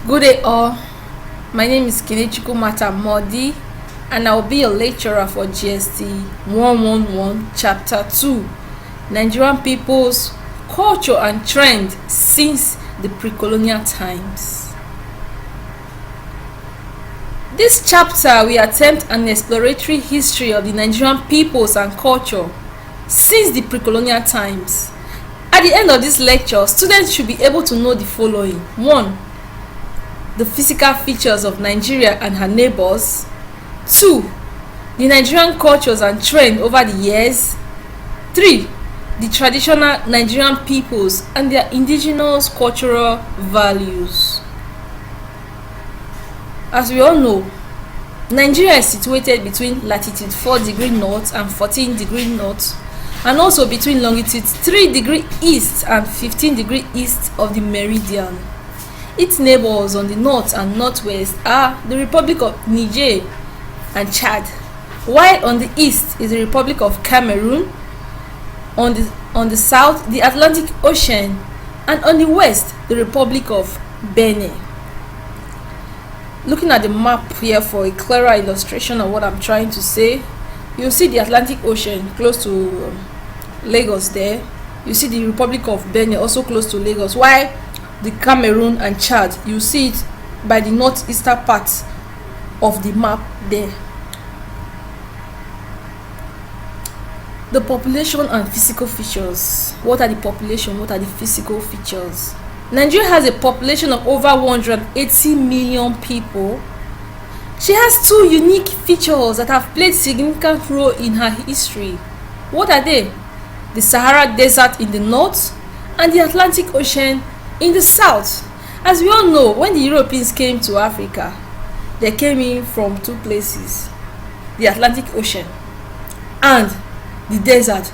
Good day all. My name is Kinechukwu Mata Modi and I will be a lecturer for GST 111 Chapter 2 Nigerian People's Culture and Trend since the Pre-Colonial Times. This chapter will attempt an exploratory history of the Nigerian peoples and culture since the pre-colonial times. At the end of this lecture, students should be able to know the following. 1. The physical features of Nigeria and her neighbors. 2. The Nigerian cultures and trend over the years. 3. The traditional Nigerian peoples and their indigenous cultural values. As we all know, Nigeria is situated between latitude 4 degree north and 14 degree north, and also between longitude 3 degree east and 15 degree east of the meridian. Its neighbors on the north and northwest are the Republic of Niger and Chad, while on the east is the Republic of Cameroon, on the south the Atlantic Ocean, and on the west the Republic of Benin. Looking at the map here for a clearer illustration of what I'm trying to say, you'll see the Atlantic Ocean close to Lagos there. You see the Republic of Benin also close to Lagos, while the Cameroon and Chad, you see it by the northeastern part of the map there. The population and physical features. What are the population? What are the physical features? Nigeria has a population of over 180 million people. She has two unique features that have played significant role in her history. What are they? The Sahara Desert in the north and the Atlantic Ocean in the south. As we all know, when the Europeans came to Africa, they came in from two places: the Atlantic Ocean and the desert.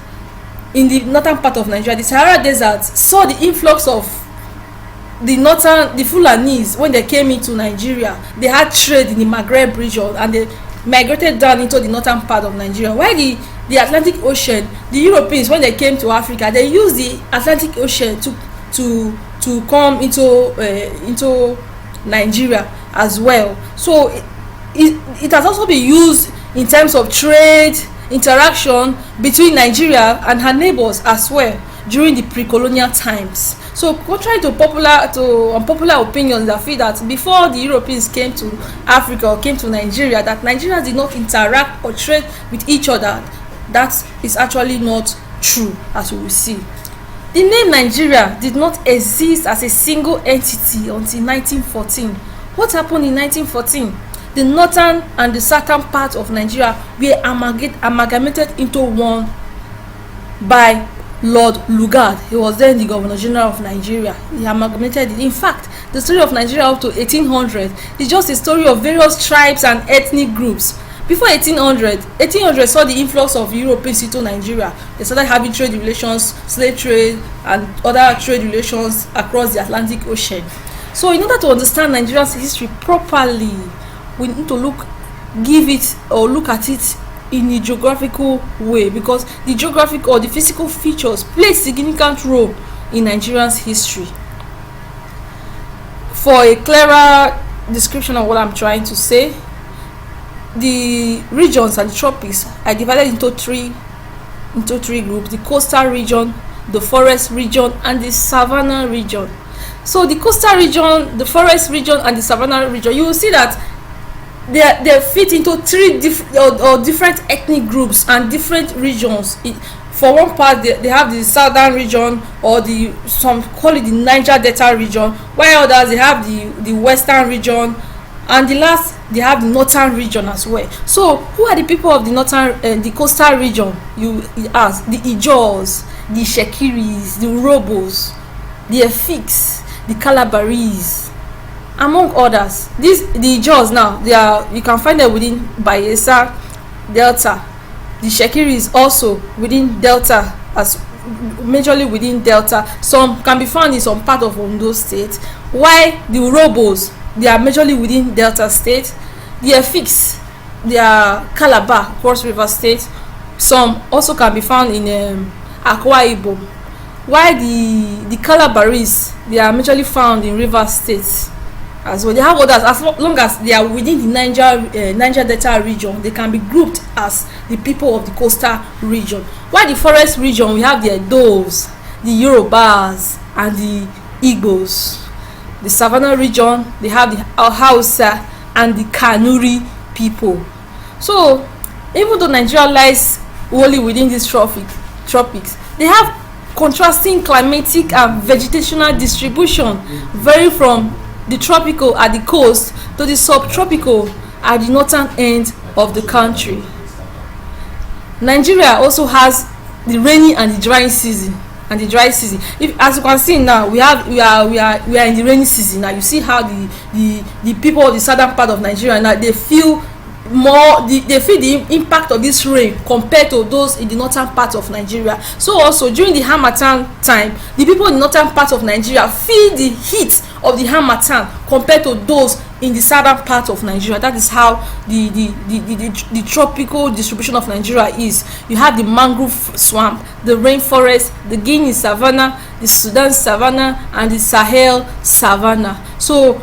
In the northern part of Nigeria, the Sahara Desert saw the influx of the Fulanis. When they came into Nigeria, they had trade in the Maghreb region and they migrated down into the northern part of Nigeria. While the Atlantic Ocean, the Europeans, when they came to Africa, they used the Atlantic Ocean to come into Nigeria as well. So it has also been used in terms of trade interaction between Nigeria and her neighbors as well during the pre-colonial times. So contrary to unpopular opinions that feel that before the Europeans came to Africa or came to Nigeria, that Nigerians did not interact or trade with each other, that is actually not true, as we will see. The name Nigeria did not exist as a single entity until 1914. What happened in 1914? The northern and the southern part of Nigeria were amalgamated into one by Lord Lugard. He was then the Governor General of Nigeria. He amalgamated it. In fact, the story of Nigeria up to 1800 is just a story of various tribes and ethnic groups. Before 1800 saw the influx of Europeans into Nigeria. They started having trade relations, slave trade, and other trade relations across the Atlantic Ocean. So in order to understand Nigeria's history properly, we need to look at it in a geographical way, because the geographic or the physical features play a significant role in Nigeria's history. For a clearer description of what I'm trying to say, the regions and the tropics are divided into three groups: the coastal region, the forest region, and the savanna region. So the coastal region, the forest region, and the savanna region, you will see that they fit into three different ethnic groups and different regions. For one part, they have the southern region, or some call it the Niger Delta region, while others they have the western region, and the last they have the northern region as well. So who are the people of the northern the coastal region? You ask. The Ijaws, the Shekiris, the Urhobos, the Efiks, the Calabarese, among others. The Ijaws now, you can find them within Bayelsa Delta. The Shekiris also within Delta, as majorly within Delta. Some can be found in some part of Ondo State, while the Urhobos, they are majorly within Delta State. The Efiks, they are Calabar, Cross River State. Some also can be found in Akwa Ibom, while the Calabarese, they are majorly found in Rivers State as well. They have others as long as they are within the Niger Delta region. They can be grouped as the people of the coastal region. While the forest region, we have the Edos, the Yorubas, and the Igbos. The savannah region, they have the Hausa and the Kanuri people. So even though Nigeria lies wholly within these tropics, they have contrasting climatic and vegetational distribution, vary from the tropical at the coast to the subtropical at the northern end of the country. Nigeria also has the rainy and the dry season. If, as you can see now, we are in the rainy season now. You see how the people of the southern part of Nigeria now, they feel the impact of this rain compared to those in the northern part of Nigeria. So also during the Harmattan time, the people in the northern part of Nigeria feel the heat of the Harmattan compared to those in the southern part of Nigeria. That is how the tropical distribution of Nigeria is. You have the mangrove swamp, the rainforest, the Guinea savanna, the Sudan savanna, and the Sahel savanna. So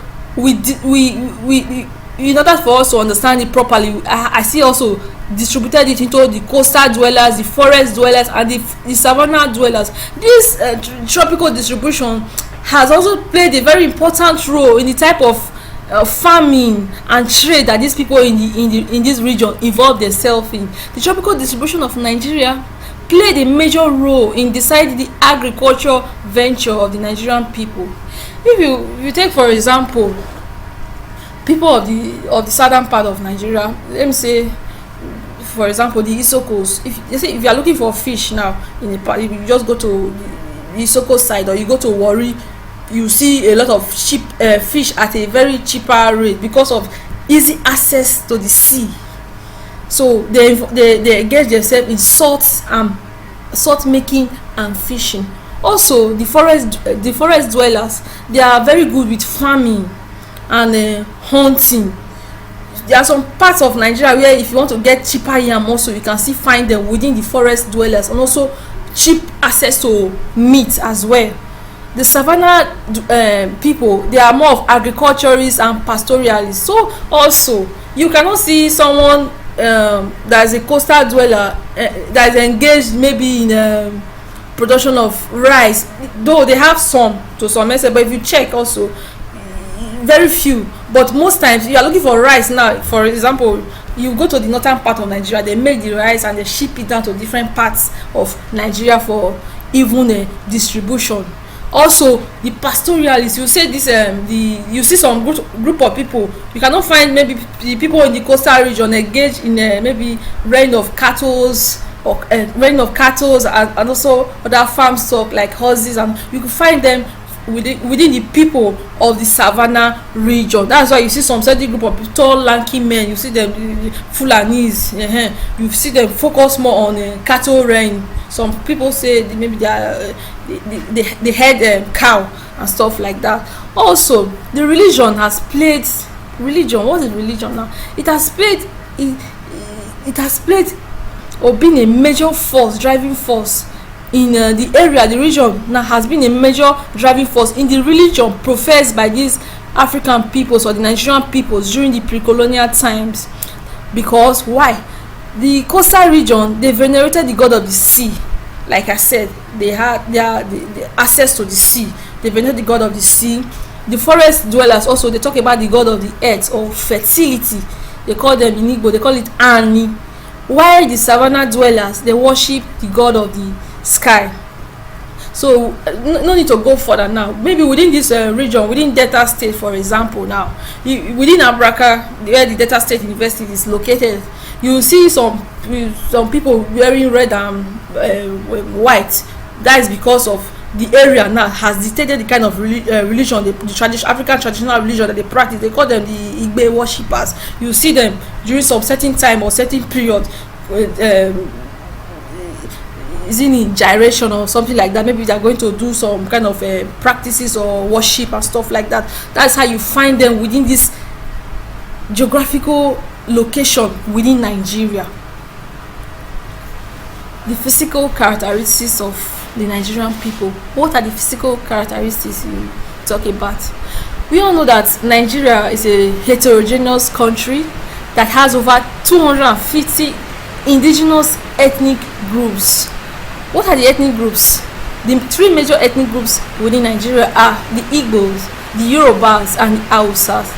in order for us to understand it properly, I see also distributed it into the coastal dwellers, the forest dwellers, and the savanna dwellers. This tropical distribution has also played a very important role in the type of farming and trade that these people in this region involve themselves in. The tropical distribution of Nigeria played a major role in deciding the agriculture venture of the Nigerian people. If you take, for example, people of the southern part of Nigeria, let me say, for example, the Isokos. If you are looking for fish now in the part, if you just go to the Isoko side or you go to Warri, you see a lot of cheap fish at a very cheaper rate because of easy access to the sea. So they engage themselves in salt making and fishing. Also, the forest dwellers, they are very good with farming and hunting. There are some parts of Nigeria where if you want to get cheaper yam, also you can still find them within the forest dwellers, and also cheap access to meat as well. The savannah people, they are more of agriculturists and pastoralists. So also you cannot see someone that is a coastal dweller that is engaged maybe in production of rice, though they have some to some extent, but if you check also, very few. But most times you are looking for rice now. For example, you go to the northern part of Nigeria, they make the rice and they ship it down to different parts of Nigeria for even distribution. Also, the pastoralists, you say this you see some group of people, you cannot find maybe the people in the coastal region engaged in maybe rearing of cattle and also other farm stock like horses, and you can find them within the people of the savannah region. That's why you see some certain group of tall lanky men, you see them Fulanis, you see them focus more on cattle rearing. Some people say maybe they had cow and stuff like that. Also, the religion has played what is religion now? It has played or been a major driving force in the area. The region now has been a major driving force in the religion professed by these African peoples or the Nigerian peoples during the pre-colonial times. Because why? The coastal region, they venerated the god of the sea. Like I said, they had the access to the sea. They venerated the god of the sea. The forest dwellers also, they talk about the god of the earth or fertility. They call them in Igbo, they call it Ani. While the savannah dwellers, they worship the god of the sky. So no need to go further now. Maybe within this region, within Delta State, for example, now within Abraka, where the Delta State University is located, you see some people wearing red and white. That is because of the area now has dictated the kind of religion, the African traditional religion that they practice. They call them the Igbe worshippers. You see them during some certain time or certain period. Is in gyration or something like that. Maybe they are going to do some kind of practices or worship and stuff like that. That's how you find them within this geographical location within Nigeria. The physical characteristics of the Nigerian people. What are the physical characteristics you talk about? We all know that Nigeria is a heterogeneous country that has over 250 indigenous ethnic groups. What are the ethnic groups? The three major ethnic groups within Nigeria are the Igbos, the Yorubas, and the Hausas.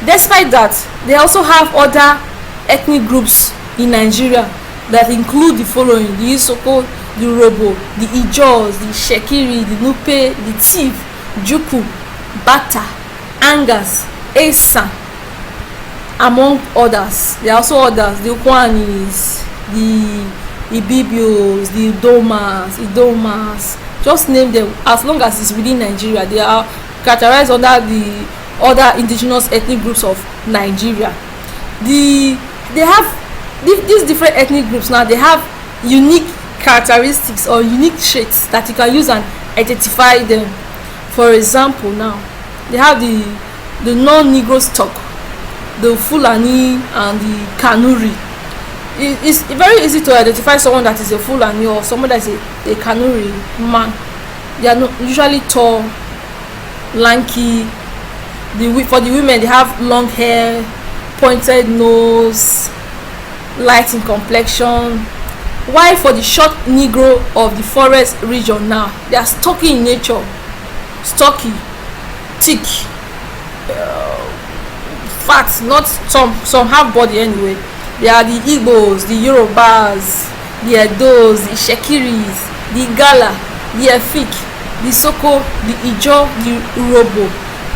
Despite that, they also have other ethnic groups in Nigeria that include the following: the Isoko, the Urhobo, the Ijaws, the Shekiri, the Nupe, the Tiv, Juku, Bata, Angas, Esan, among others. There are also others: the Ukwanis, the Ibibios, the Idomas. Just name them. As long as it's within Nigeria, they are categorized under the other indigenous ethnic groups of Nigeria. They have these different ethnic groups now. They have unique characteristics or unique traits that you can use and identify them. For example, now they have the non-Negro stock, the Fulani and the Kanuri. It's very easy to identify someone that is a Fulani or someone that is a Kanuri man. They are usually tall, lanky. For the women, they have long hair, pointed nose, light in complexion. While for the short Negro of the forest region now, they are stocky in nature, stocky, thick, fat, not some have body anyway. They are the Igbos, the Yorubas, the Edos, the Shekiris, the Igala, the Efik, the Soko, the Ijaw, the Urhobo,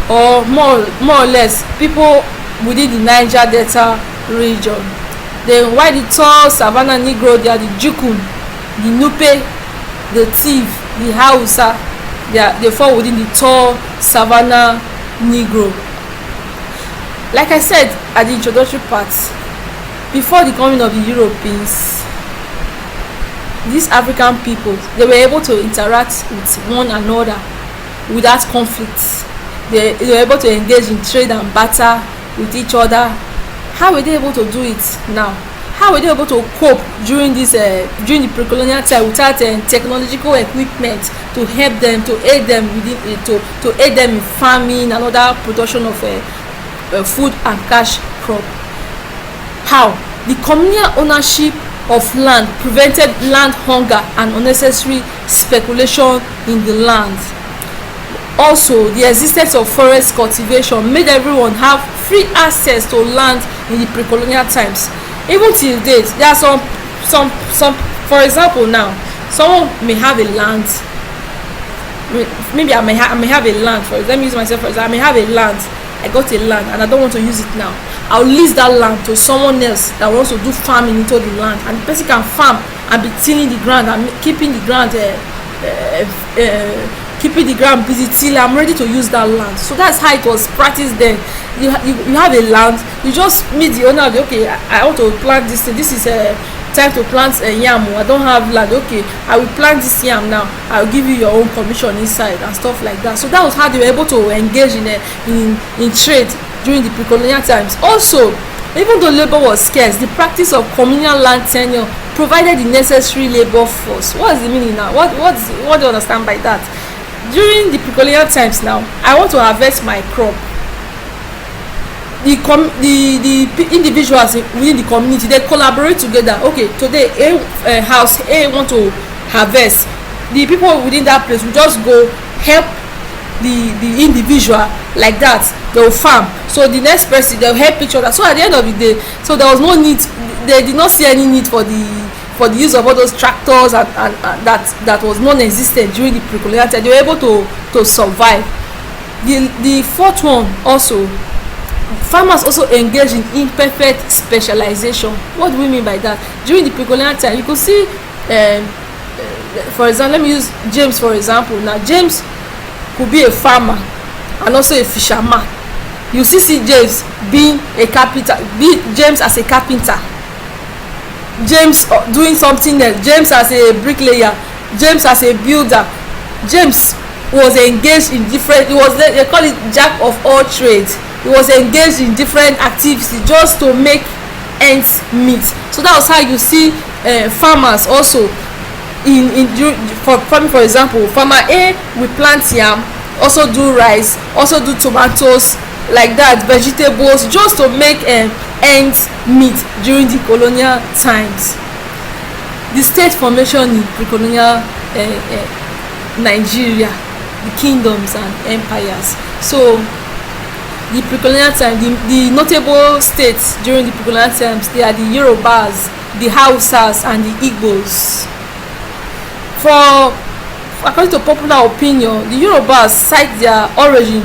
or more or less people within the Niger Delta region. Then while the tall Savannah Negro, they are the Jukun, the Nupe, the Tiv, the Hausa. They fall within the tall Savannah Negro. Like I said at the introductory part, before the coming of the Europeans, these African people, they were able to interact with one another without conflict. They were able to engage in trade and barter with each other. How were they able to do it now? How were they able to cope during the pre-colonial time without technological equipment to help them, to aid them to aid them in farming and other production of food and cash crop? How? The communal ownership of land prevented land hunger and unnecessary speculation in the land. Also, the existence of forest cultivation made everyone have free access to land in the pre-colonial times. Even till date, there are some for example, now someone may have a land. Maybe I may have a land. Let me use myself for example. I may have a land. I got a land and I don't want to use it now. I'll lease that land to someone else that wants to do farming into the land, and the person can farm and be tilling the ground and keeping the ground busy till I'm ready to use that land. So that's how it was practiced then. You have a land, you just meet the owner of the, okay, I want to plant this thing. This is time to plant a yam. I don't have land. Okay, I will plant this yam now. I'll give you your own commission inside and stuff like that. So that was how they were able to engage in trade during the pre-colonial times. Also, even though labor was scarce, the practice of communal land tenure provided the necessary labor force. What is the meaning now? What do you understand by that? During the pre-colonial times now, I want to harvest my crop. The individuals within the community, they collaborate together. Okay, today house A want to harvest. The people within that place will just go help the individual like that. They will farm. So the next person, they'll help each other. So at the end of the day, so there was no need. They did not see any need for the use of all those tractors and that was non-existent during the pre-colonial time. They were able to survive. The fourth one also, farmers also engage in imperfect specialization. What do we mean by that? During the pre-colonial time, you could see, for example, let me use James for example. Now James could be a farmer and also a fisherman. You see James being a carpenter, James as a carpenter, James doing something else, James as a bricklayer, James as a builder. James was engaged in different, they call it jack of all trades. He was engaged in different activities just to make ends meet. So that was how you see farmers also for farming. For example, farmer A will plant yam, also do rice, also do tomatoes, like that, vegetables, just to make ends meet during the colonial times. The state formation in pre-colonial Nigeria, the kingdoms and empires. So the pre-colonial time, the notable states during the pre-colonial times, they are the Yorubas, the Hausas and the Igbos. For according to popular opinion, the Yorubas cite their origin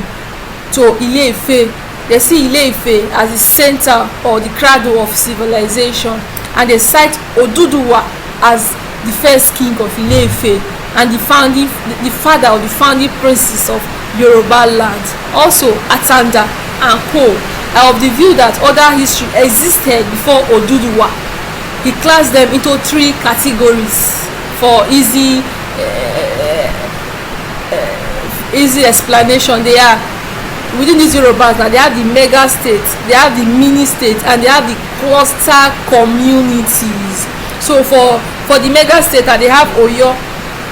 to Ile-Ife. They see Ile-Ife as the center or the cradle of civilization, and they cite Oduduwa as the first king of Ile-Ife and the father of the founding princes of Yoruba land. Also, Atanda and Co are of the view that other history existed before Oduduwa. He classed them into three categories for easy explanation. They are within these Yorubas now. They have the mega states, they have the mini states, and they have the cluster communities. So for the mega state, they have Oyo.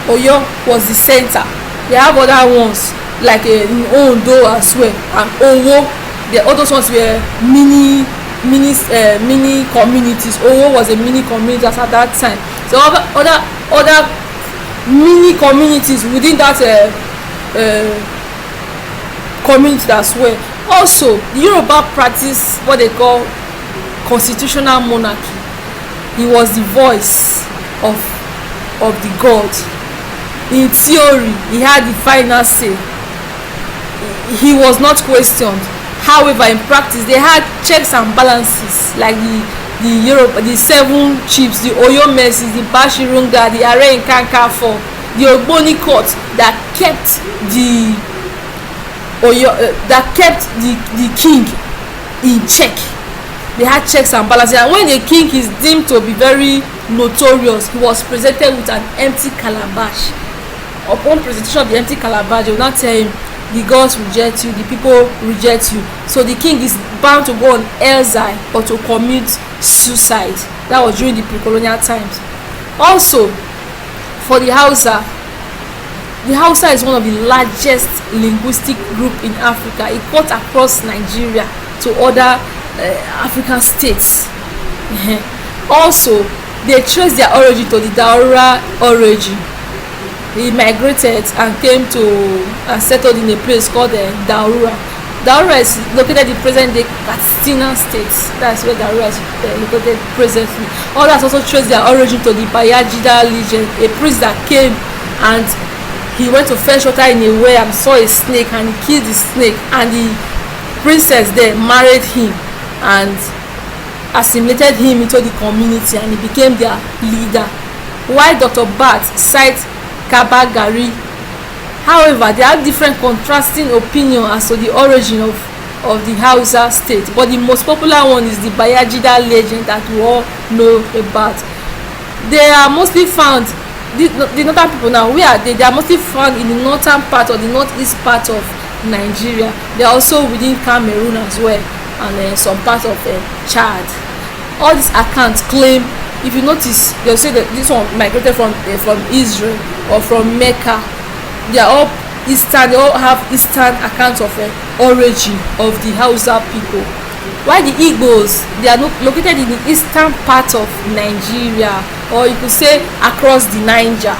Oyo was the center. They have other ones like in Ondo as well, and Owo. The other ones were mini communities. Owo was a mini community at that time. So other mini communities within that community as well. Also, the Yoruba practice what they call constitutional monarchy. He was the voice of the god. In theory, he had the final say. He was not questioned. However, in practice, they had checks and balances, like the seven chiefs, the Oyomesis, the Bashirunga, the Are Nkankafo, the Ogboni court that kept the king in check. They had checks and balances, and when the king is deemed to be very notorious, he was presented with an empty calabash. Upon presentation of the empty calabash, they will not tell him, the gods reject you, the people reject you. So the king is bound to go on exile or to commit suicide. That was during the pre-colonial times. Also, for the Hausa is one of the largest linguistic group in Africa. It cut across Nigeria to other African states. Also, they trace their origin to the Daura origin. He migrated and came to and settled in a place called Daura. Daura is located in present-day Katsina State. That's where Daura is located presently. Others also trace their origin to the Bayajida legend, a priest that came and he went to fetch water in a well and saw a snake, and he killed the snake, and the princess there married him and assimilated him into the community, and he became their leader. While Dr. Barth cites Kabagari, however, they have different contrasting opinions as to the origin of the Hausa state, but the most popular one is the Bayajida legend that we all know about. They are mostly found, the northern people now, they are mostly found in the northern part or the northeast part of Nigeria. They are also within Cameroon as well, and some parts of Chad. All these accounts claim, if you notice, they'll say that this one migrated from Israel or from Mecca. They are all eastern. They all have eastern accounts of origin of the Hausa people. While the Igbos, they are located in the eastern part of Nigeria, or you could say across the Niger,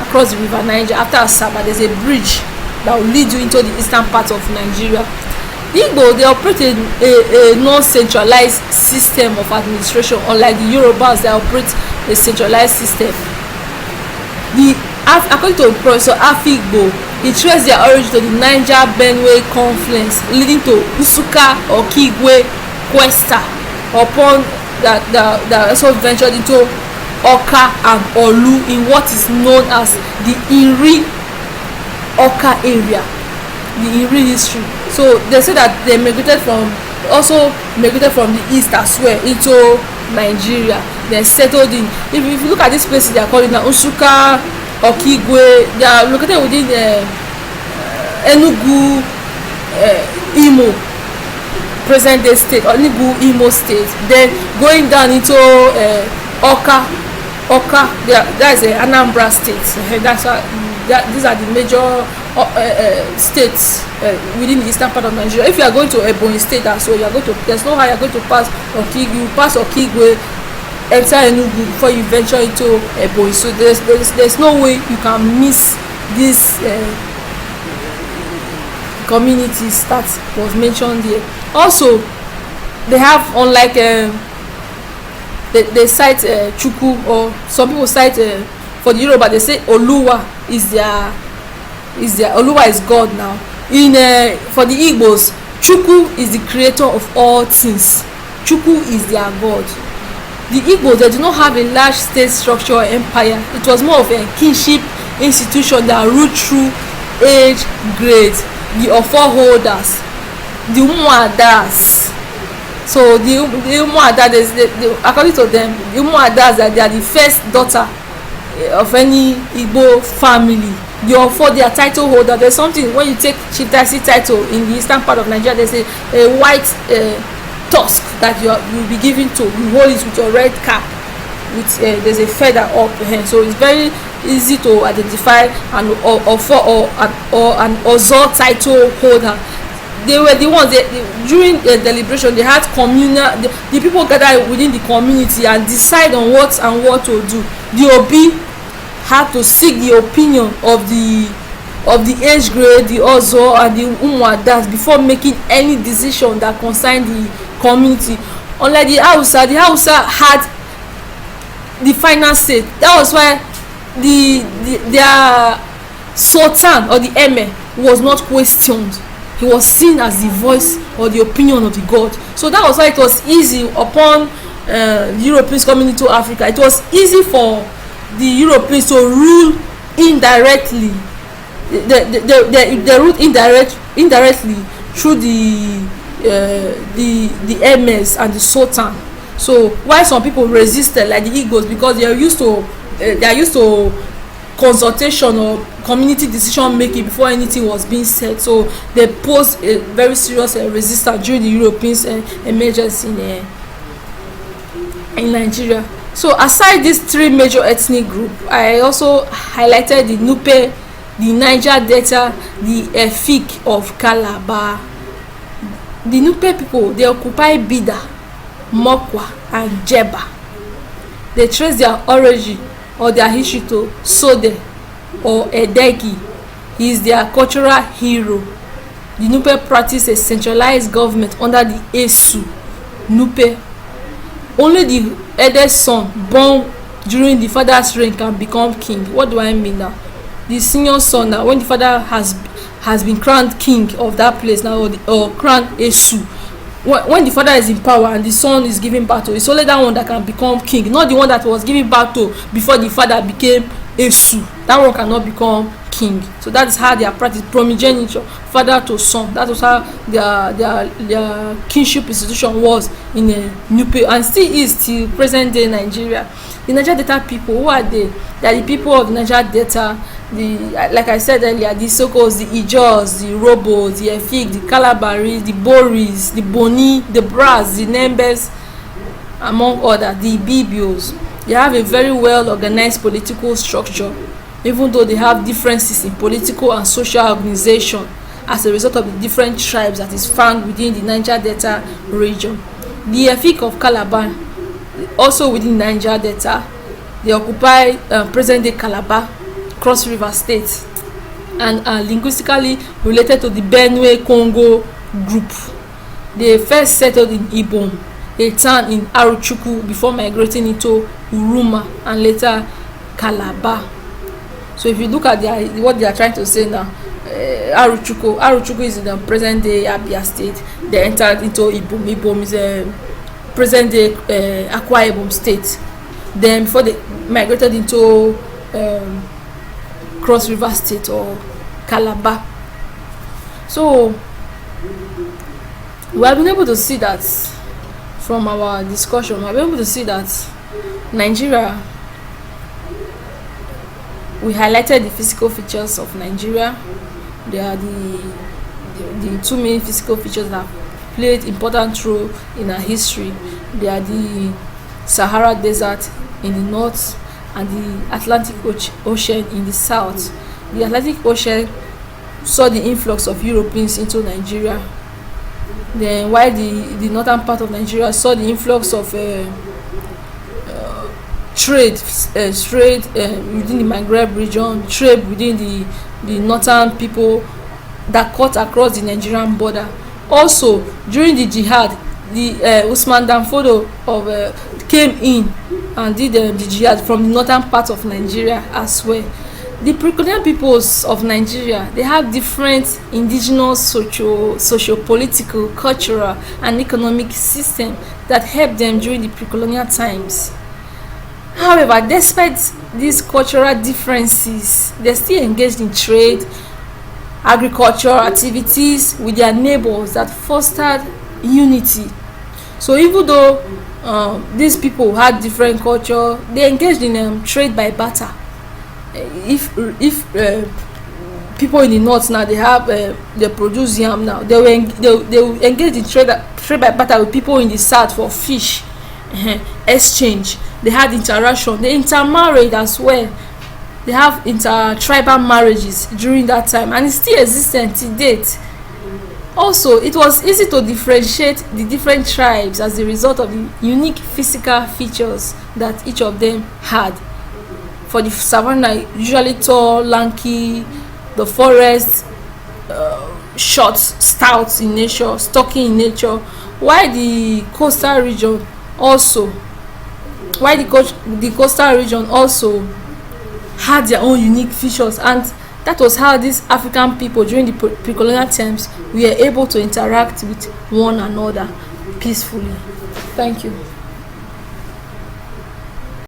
across the river Niger. After Asaba, there's a bridge that will lead you into the eastern part of Nigeria. The Igbo, they operate a non-centralized system of administration, unlike the Yorubas, they operate a centralized system. According to Professor Afikpo, he traced their origin to the Niger-Benue confluence, leading to Usuka or Kigwe Questa. Upon that also ventured into Oka and Olu in what is known as the Iri Oka area, the Iri history. So they say that they migrated from the east as well into Nigeria. They settled in. If you look at this place, they are called now Usuka, Okigwe. They are located within Enugu, Imo, present day state, or Enugu, Imo state. Then going down into Oka, that is Anambra state. That's why these are the major states within the eastern part of Nigeria. If you are going to Ebonyi State as well, you are going to, there's no how you are going to pass Okigwe. You pass Okigwe, enter Enugu before you venture into Ebonyi. So there's no way you can miss these communities that was mentioned here. Also, they have, unlike they cite Chukwu, or some people cite for the Yoruba they say Oluwa is their Oluwa is God now. In for the Igbos, Chukwu is the creator of all things. Chukwu is their God. The Igbos, they do not have a large state structure or empire. It was more of a kinship institution that ruled through age grades, the Ofo holders, the Umuadas. So the Umuadas, according to them, the Umuadas, that they are the first daughter of any Igbo family. The Ofo, their title holder. There's something, when you take chieftaincy title in the eastern part of Nigeria, there's a white tusk that you'll be given to. You hold it with your red cap. With there's a feather up here, so it's very easy to identify an Ofo or an Ozo title holder. They were the ones during the deliberation, they had communal, the people gathered within the community and decide on what to do. The Obi had to seek the opinion of the age grade, the Ozo and the Umuadas before making any decision that concerned the community. Unlike the Hausa had the final say. That was why their Sultan or the Emir was not questioned. He was seen as the voice or the opinion of the god. So that was why it was easy upon the Europeans coming into Africa. It was easy for the Europeans to rule indirectly. They ruled indirectly through the emirs and the sultan. So why some people resisted, like the Igbos, because they are used to consultation or community decision making before anything was being said. So they posed a very serious resistance during the Europeans emergence in Nigeria. So aside these three major ethnic groups, I also highlighted the Nupe, the Niger Delta, the Efik of Calabar. The Nupe people, they occupy Bida, Mokwa and Jeba. They trace their origin or their history to Sode or Edegi. He is their cultural hero. The Nupe practice a centralized government under the Esu Nupe. Only the eldest son born during the father's reign can become king. What do I mean now? The senior son, now when the father has been crowned king of that place now, or crowned Esu, when the father is in power and the son is giving birth to, it's only that one that can become king, not the one that was giving birth to before the father became Esu. That one cannot become king. So that is how they are practiced, primogeniture, father to son. That was how their kingship institution was in Nupe, and still is till present day Nigeria. The Niger Delta people, who are they? They are the people of the Niger Delta. Like I said earlier, the Sokos, the Ijos, the Robos, the Efik, the Calabaris, the Boris, the Boni, the Bras, the Nembes, among others, the Bibios. They have a very well organized political structure, even though they have differences in political and social organization as a result of the different tribes that is found within the Niger Delta region. The Efik of Calabar, also within Niger Delta, they occupy present-day Calabar, Cross River State, and are linguistically related to the Benue Congo group. They first settled in Ibom, a town in Aruchukwu, before migrating into Uruma and later Calabar. So if you look at what they are trying to say now, Aruchukwu is in the present day Abia State. They entered into Ibom. Ibom is a present day Akwa Ibom State. Then before they migrated into Cross River State or Calabar. So we have been able to see that from our discussion. We have been able to see that Nigeria, we highlighted the physical features of Nigeria. They are the two main physical features that played important role in our history. They are the Sahara Desert in the north and the Atlantic Ocean in the south. The Atlantic Ocean saw the influx of Europeans into Nigeria. Then while the northern part of Nigeria saw the influx of trade within the Maghreb region, trade within the northern people that cut across the Nigerian border. Also during the jihad, the Usman Danfodio came in and did the jihad from the northern part of Nigeria as well. The pre-colonial peoples of Nigeria, they have different indigenous socio-political, cultural and economic system that helped them during the pre-colonial times. However, despite these cultural differences, they still engaged in trade, agricultural activities with their neighbors that fostered unity. So even though these people had different culture, they engaged in trade by barter. If people in the north now, they produce yam now, they will engage in trade by barter with people in the south for fish. Exchange. They had interaction, they intermarried as well. They have inter-tribal marriages during that time, and it's still existent to date. Also, it was easy to differentiate the different tribes as a result of the unique physical features that each of them had. For the savannah, usually tall, lanky; the forest, short, stout in nature, stocky in nature. While the coastal region also had their own unique features, and that was how these African people during the pre-colonial times were able to interact with one another peacefully. Thank you.